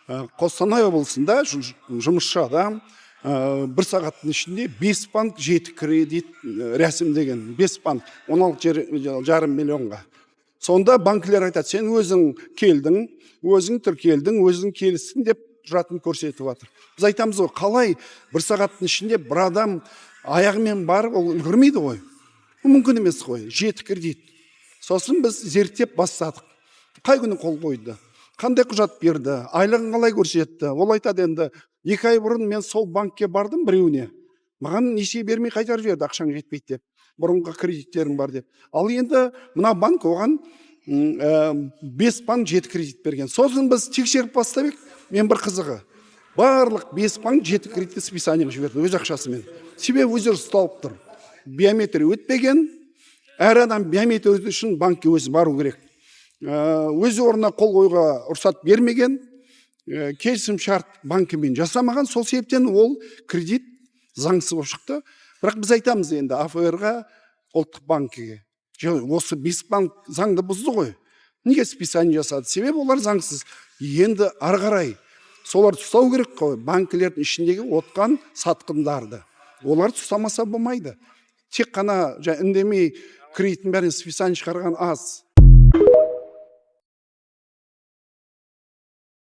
Қостанай облысында жұмысшы адам бір сағаттың ішінде 5 банк 7 кредит рәсімдеген. 5 банк 16,5 миллионға. Сонда банкілер айтады, сен өзің келдің, өзің тіркелдің, өзің келістің деп құжатын көрсетіп жатыр. Біз айтамыз ғой, қалай бір сағаттың ішінде бір адам аяғымен барып, ол үлгермейді ғой. Мүмкін емес қой, 7 кредит. Сосын біз зерттеп бастадық. Қай күні қол қойды? Қандай құжат берді? Айлығын қалай көрсетті? Ол айтады, енді 2 ай бұрын мен сол банкке бардым біреуіне. Маған несие бермей қайтарып жіберді, ақшаң жетпейді деп. Бұрынғы кредиттерім бар деп. Ал енді мына банк оған 5 банк 7 кредит берген. Сосын біз тексеріп бастап едік. Мен бір қызығы. Барлық 5 банк 7 кредитті списаниеға жіберді өз ақшасымен. Себебі өздері ұсталып тұр. Биометрия өтпеген. Әр адам биометрия өту үшін банкке өзі бару керек. Өз орнына қол қоюға рұқсат бермеген, келісім шарт банкімен жасамаған, сол себептен ол кредит заңсыз болып шықты. Бірақ біз айтамыз енді АФР-ға, ұлттық банкіге. Осы 5 банк заңды бұзды ғой. Неге списание жасады? Себебі олар заңсыз. Енді ары қарай соларды ұстау керек қой. Банкілердің ішіндегі отқан сатқындарды. Оларды ұстамаса болмайды. Тек қана үндемей кредиттің бәрін списание шығарған аз.